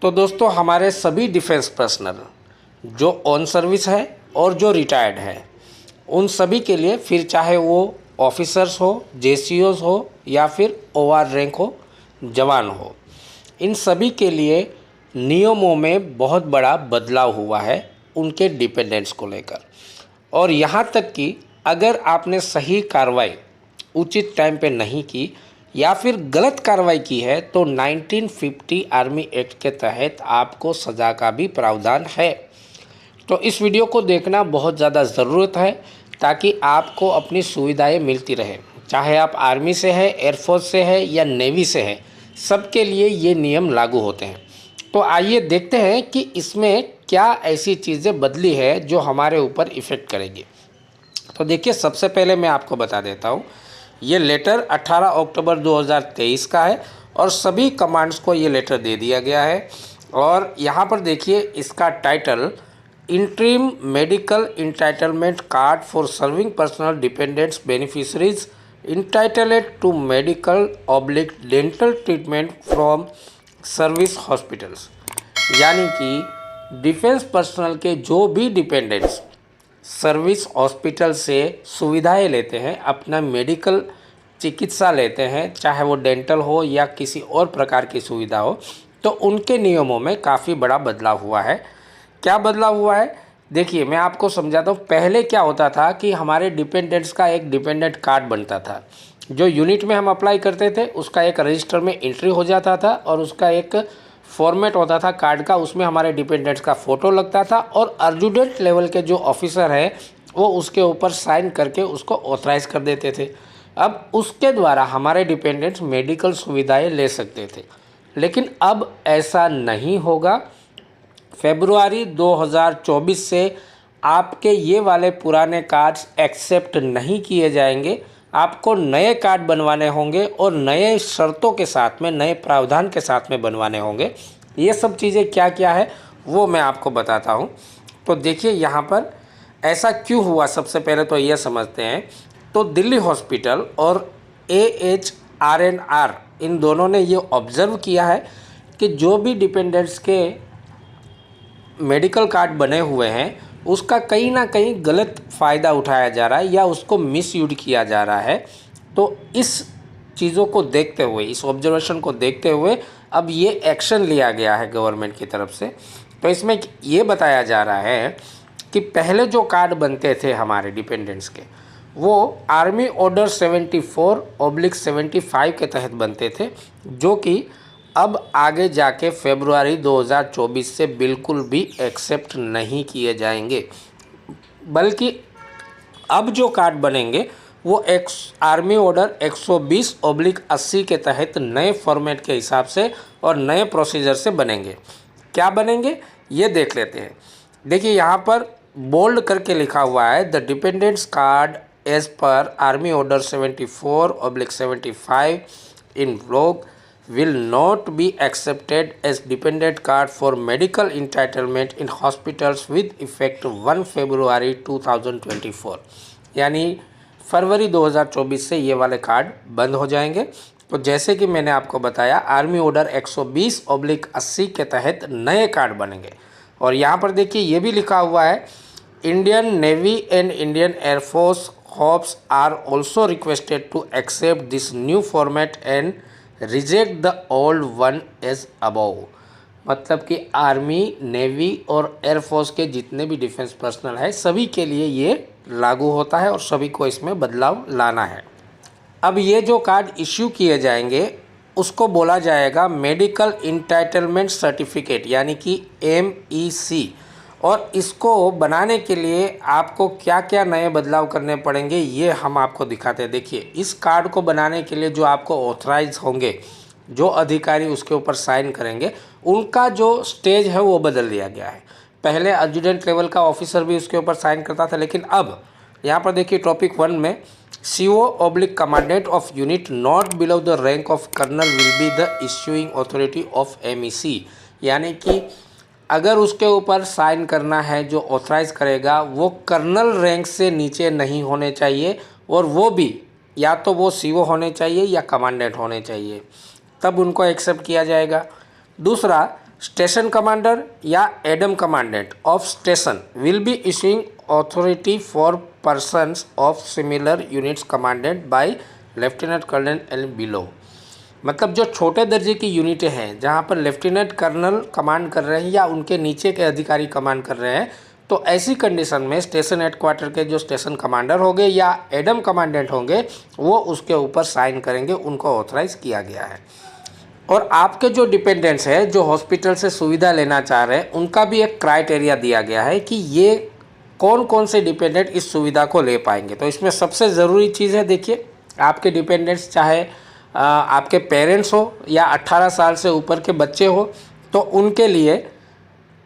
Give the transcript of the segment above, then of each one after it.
तो दोस्तों हमारे सभी डिफेंस पर्सनल जो ऑन सर्विस है और जो रिटायर्ड है उन सभी के लिए, फिर चाहे वो ऑफिसर्स हो, जेसीओज हो या फिर ओआर रैंक हो, जवान हो, इन सभी के लिए नियमों में बहुत बड़ा बदलाव हुआ है उनके डिपेंडेंट्स को लेकर। और यहाँ तक कि अगर आपने सही कार्रवाई उचित टाइम पे नहीं की या फिर गलत कार्रवाई की है तो 1950 आर्मी एक्ट के तहत आपको सज़ा का भी प्रावधान है। तो इस वीडियो को देखना बहुत ज़्यादा ज़रूरत है ताकि आपको अपनी सुविधाएं मिलती रहे, चाहे आप आर्मी से हैं, एयरफोर्स से हैं या नेवी से हैं, सबके लिए ये नियम लागू होते हैं। तो आइए देखते हैं कि इसमें क्या ऐसी चीज़ें बदली है जो हमारे ऊपर इफ़ेक्ट करेगी। तो देखिए, सबसे पहले मैं आपको बता देता हूँ, ये लेटर 18 अक्टूबर 2023 का है और सभी कमांड्स को ये लेटर दे दिया गया है। और यहाँ पर देखिए इसका title, interim medical entitlement card for serving personnel dependents beneficiaries entitled to medical oblique dental treatment from service hospitals. यानी कि डिफेंस पर्सनल के जो भी डिपेंडेंट्स सर्विस हॉस्पिटल से सुविधाएं लेते हैं, अपना मेडिकल चिकित्सा लेते हैं, चाहे वो डेंटल हो या किसी और प्रकार की सुविधा हो, तो उनके नियमों में काफ़ी बड़ा बदलाव हुआ है। क्या बदलाव हुआ है देखिए, मैं आपको समझाता हूँ। पहले क्या होता था कि हमारे डिपेंडेंट्स का एक डिपेंडेंट कार्ड बनता था, जो यूनिट में हम अप्लाई करते थे उसका एक रजिस्टर में एंट्री हो जाता था और उसका एक फॉर्मेट होता था कार्ड का, उसमें हमारे डिपेंडेंट्स का फ़ोटो लगता था और अर्जुडेंट लेवल के जो ऑफिसर हैं वो उसके ऊपर साइन करके उसको ऑथराइज़ कर देते थे। अब उसके द्वारा हमारे डिपेंडेंट्स मेडिकल सुविधाएं ले सकते थे, लेकिन अब ऐसा नहीं होगा। फरवरी 2024 से आपके ये वाले पुराने कार्ड्स एक्सेप्ट नहीं किए जाएंगे। आपको नए कार्ड बनवाने होंगे और नए शर्तों के साथ में, नए प्रावधान के साथ में बनवाने होंगे। ये सब चीज़ें क्या क्या है वो मैं आपको बताता हूँ। तो देखिए यहाँ पर ऐसा क्यों हुआ, सबसे पहले तो ये समझते हैं। तो दिल्ली हॉस्पिटल और AHRNR इन दोनों ने ये ऑब्ज़र्व किया है कि जो भी डिपेंडेंट्स के मेडिकल कार्ड बने हुए हैं उसका कहीं ना कहीं गलत फ़ायदा उठाया जा रहा है या उसको मिसयूज किया जा रहा है। तो इस चीज़ों को देखते हुए, इस ऑब्जर्वेशन को देखते हुए अब ये एक्शन लिया गया है गवर्नमेंट की तरफ से। तो इसमें ये बताया जा रहा है कि पहले जो कार्ड बनते थे हमारे डिपेंडेंट्स के, वो आर्मी ऑर्डर 74/75 के तहत बनते थे, जो कि अब आगे जाके फरवरी 2024 से बिल्कुल भी एक्सेप्ट नहीं किए जाएंगे। बल्कि अब जो कार्ड बनेंगे वो आर्मी ऑर्डर 120/80 के तहत नए फॉर्मेट के हिसाब से और नए प्रोसीजर से बनेंगे। क्या बनेंगे ये देख लेते हैं। देखिए यहाँ पर बोल्ड करके लिखा हुआ है, the dependents card as per army order 74/75 in block will not be accepted as dependent card for medical entitlement in hospitals with effect 1 February 2024। यानी फरवरी 2024 से ये वाले कार्ड बंद हो जाएंगे। तो जैसे कि मैंने आपको बताया, आर्मी ऑर्डर 120/80 के तहत नए कार्ड बनेंगे। और यहाँ पर देखिए ये भी लिखा हुआ है, Indian navy and Indian air force hops are also requested to accept this new format and reject the old one as above. मतलब कि आर्मी, नेवी और एयरफोर्स के जितने भी डिफेंस पर्सनल है सभी के लिए ये लागू होता है और सभी को इसमें बदलाव लाना है। अब ये जो कार्ड इश्यू किए जाएंगे उसको बोला जाएगा मेडिकल इंटाइटलमेंट सर्टिफिकेट, यानी कि MEC। और इसको बनाने के लिए आपको क्या क्या नए बदलाव करने पड़ेंगे ये हम आपको दिखाते हैं। देखिए, इस कार्ड को बनाने के लिए जो आपको ऑथराइज होंगे, जो अधिकारी उसके ऊपर साइन करेंगे, उनका जो स्टेज है वो बदल दिया गया है। पहले एडजुटेंट लेवल का ऑफिसर भी उसके ऊपर साइन करता था, लेकिन अब यहाँ पर देखिए टॉपिक 1 में CO/कमांडेंट of unit not below the rank of colonel will be the issuing authority of MEC। यानी कि अगर उसके ऊपर साइन करना है जो ऑथराइज़ करेगा वो कर्नल रैंक से नीचे नहीं होने चाहिए, और वो भी या तो वो CO होने चाहिए या कमांडेंट होने चाहिए, तब उनको एक्सेप्ट किया जाएगा। दूसरा, स्टेशन कमांडर या adm commandant of station will be issuing authority for persons of similar units commanded by lieutenant colonel and below. मतलब जो छोटे दर्जे की यूनिटें हैं जहाँ पर लेफ्टिनेंट कर्नल कमांड कर रहे हैं या उनके नीचे के अधिकारी कमांड कर रहे हैं, तो ऐसी कंडीशन में स्टेशन हेडक्वार्टर के जो स्टेशन कमांडर होंगे या एडम कमांडेंट होंगे वो उसके ऊपर साइन करेंगे, उनको ऑथराइज़ किया गया है। और आपके जो डिपेंडेंट्स हैं जो हॉस्पिटल से सुविधा लेना चाह रहे हैं उनका भी एक क्राइटेरिया दिया गया है कि ये कौन कौन से डिपेंडेंट इस सुविधा को ले पाएंगे। तो इसमें सबसे ज़रूरी चीज़ है, देखिए आपके डिपेंडेंट्स चाहे आपके पेरेंट्स हो या 18 साल से ऊपर के बच्चे हो, तो उनके लिए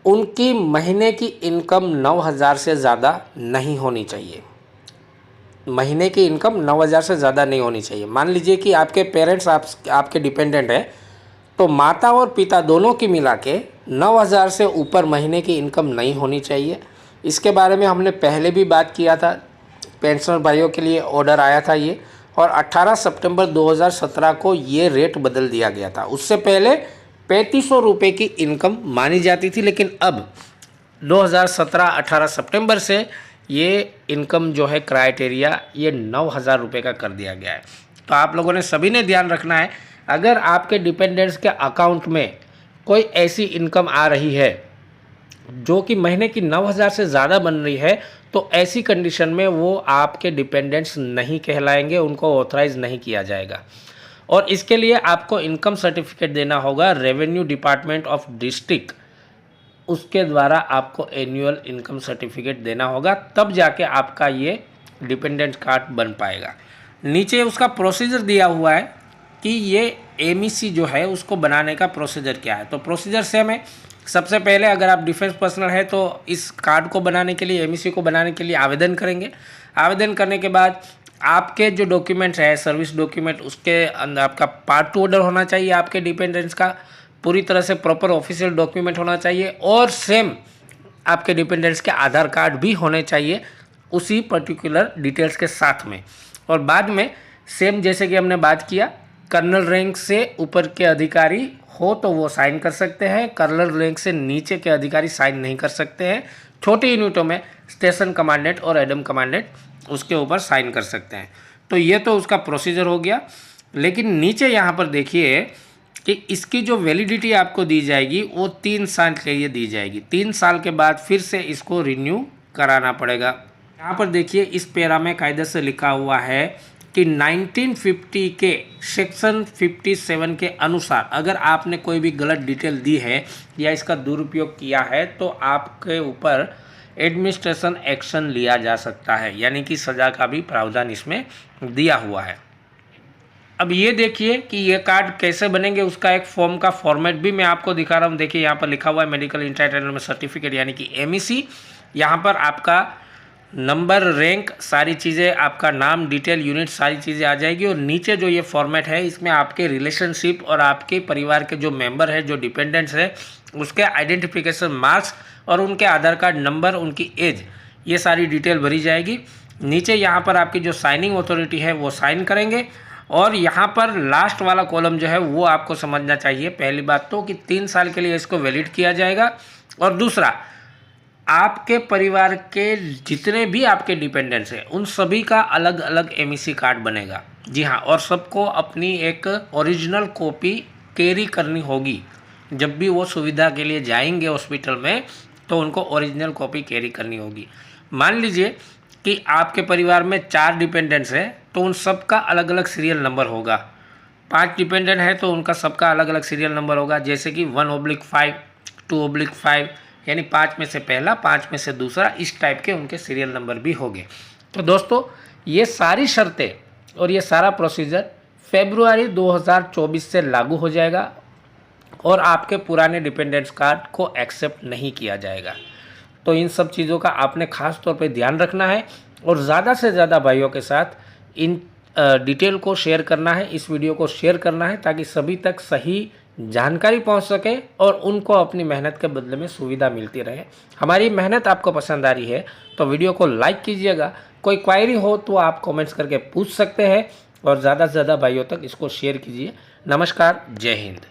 उनकी महीने की इनकम 9,000 से ज़्यादा नहीं होनी चाहिए। महीने की इनकम 9,000 से ज़्यादा नहीं होनी चाहिए। मान लीजिए कि आपके पेरेंट्स आपके डिपेंडेंट हैं, तो माता और पिता दोनों की मिला के 9,000 से ऊपर महीने की इनकम नहीं होनी चाहिए। इसके बारे में हमने पहले भी बात किया था, पेंशनर भाइयों के लिए ऑर्डर आया था ये, और 18 सितंबर 2017 को ये रेट बदल दिया गया था। उससे पहले 3500 रुपये की इनकम मानी जाती थी, लेकिन अब 2017 18 सितंबर से ये इनकम जो है क्राइटेरिया ये 9,000 रुपये का कर दिया गया है। तो आप लोगों ने सभी ने ध्यान रखना है, अगर आपके डिपेंडेंट्स के अकाउंट में कोई ऐसी इनकम आ रही है जो कि महीने की 9,000 से ज़्यादा बन रही है, तो ऐसी कंडीशन में वो आपके डिपेंडेंट्स नहीं कहलाएंगे, उनको ऑथराइज नहीं किया जाएगा। और इसके लिए आपको इनकम सर्टिफिकेट देना होगा रेवेन्यू डिपार्टमेंट ऑफ डिस्ट्रिक्ट, उसके द्वारा आपको एनुअल इनकम सर्टिफिकेट देना होगा, तब जाके आपका ये डिपेंडेंट कार्ड बन पाएगा। नीचे उसका प्रोसीजर दिया हुआ है कि ये एमईसी जो है उसको बनाने का प्रोसीजर क्या है। तो प्रोसीजर सेम है। सबसे पहले अगर आप डिफेंस पर्सनल है तो इस कार्ड को बनाने के लिए, एमईसी को बनाने के लिए आवेदन करेंगे। आवेदन करने के बाद आपके जो डॉक्यूमेंट्स है, सर्विस डॉक्यूमेंट, उसके अंदर आपका पार्ट टू ऑर्डर होना चाहिए, आपके डिपेंडेंट्स का पूरी तरह से प्रॉपर ऑफिशियल डॉक्यूमेंट होना चाहिए, और सेम आपके डिपेंडेंट्स के आधार कार्ड भी होने चाहिए उसी पर्टिकुलर डिटेल्स के साथ में। और बाद में सेम जैसे कि हमने बात किया, कर्नल रैंक से ऊपर के अधिकारी हो तो वो साइन कर सकते हैं, कर्नल रैंक से नीचे के अधिकारी साइन नहीं कर सकते हैं। छोटी यूनिटों में स्टेशन कमांडेंट और एडम कमांडेंट उसके ऊपर साइन कर सकते हैं। तो ये तो उसका प्रोसीजर हो गया। लेकिन नीचे यहाँ पर देखिए कि इसकी जो वैलिडिटी आपको दी जाएगी वो 3 साल के लिए दी जाएगी। 3 साल के बाद फिर से इसको रिन्यू कराना पड़ेगा। यहाँ पर देखिए इस पैरा में कायदे से लिखा हुआ है कि 1950 के सेक्शन 57 के अनुसार अगर आपने कोई भी गलत डिटेल दी है या इसका दुरुपयोग किया है तो आपके ऊपर एडमिनिस्ट्रेशन एक्शन लिया जा सकता है, यानी कि सज़ा का भी प्रावधान इसमें दिया हुआ है। अब ये देखिए कि ये कार्ड कैसे बनेंगे, उसका एक फॉर्म का फॉर्मेट भी मैं आपको दिखा रहा हूँ। देखिए यहाँ पर लिखा हुआ है मेडिकल इंटाइटलमेंट सर्टिफिकेट यानी कि एमईसी। यहाँ पर आपका नंबर, रैंक, सारी चीज़ें, आपका नाम, डिटेल, यूनिट, सारी चीज़ें आ जाएगी। और नीचे जो ये फॉर्मेट है इसमें आपके रिलेशनशिप और आपके परिवार के जो मेंबर है, जो डिपेंडेंट्स है, उसके आइडेंटिफिकेशन मार्क्स और उनके आधार कार्ड नंबर, उनकी एज, ये सारी डिटेल भरी जाएगी। नीचे यहाँ पर आपकी जो साइनिंग अथॉरिटी है वो साइन करेंगे। और यहाँ पर लास्ट वाला कॉलम जो है वो आपको समझना चाहिए। पहली बात तो कि 3 साल के लिए इसको वैलिड किया जाएगा, और दूसरा आपके परिवार के जितने भी आपके डिपेंडेंट्स हैं उन सभी का अलग अलग एमईसी कार्ड बनेगा। जी हाँ, और सबको अपनी एक ओरिजिनल कॉपी कैरी करनी होगी। जब भी वो सुविधा के लिए जाएंगे हॉस्पिटल में तो उनको ओरिजिनल कॉपी कैरी करनी होगी। मान लीजिए कि आपके परिवार में 4 डिपेंडेंट्स हैं तो उन सब का अलग अलग सीरियल नंबर होगा। 5 डिपेंडेंट है तो उनका सबका अलग अलग सीरियल नंबर होगा, जैसे कि 1/5, 2/5, यानी 5 में से पहला, 5 में से दूसरा, इस टाइप के उनके सीरियल नंबर भी होंगे। तो दोस्तों ये सारी शर्तें और ये सारा प्रोसीजर फरवरी 2024 से लागू हो जाएगा और आपके पुराने डिपेंडेंट्स कार्ड को एक्सेप्ट नहीं किया जाएगा। तो इन सब चीज़ों का आपने खास तौर पे ध्यान रखना है और ज़्यादा से ज़्यादा भाइयों के साथ इन डिटेल को शेयर करना है, इस वीडियो को शेयर करना है, ताकि सभी तक सही जानकारी पहुंच सके और उनको अपनी मेहनत के बदले में सुविधा मिलती रहे। हमारी मेहनत आपको पसंद आ रही है तो वीडियो को लाइक कीजिएगा। कोई क्वायरी हो तो आप कमेंट्स करके पूछ सकते हैं और ज़्यादा से ज़्यादा भाइयों तक इसको शेयर कीजिए। नमस्कार, जय हिंद।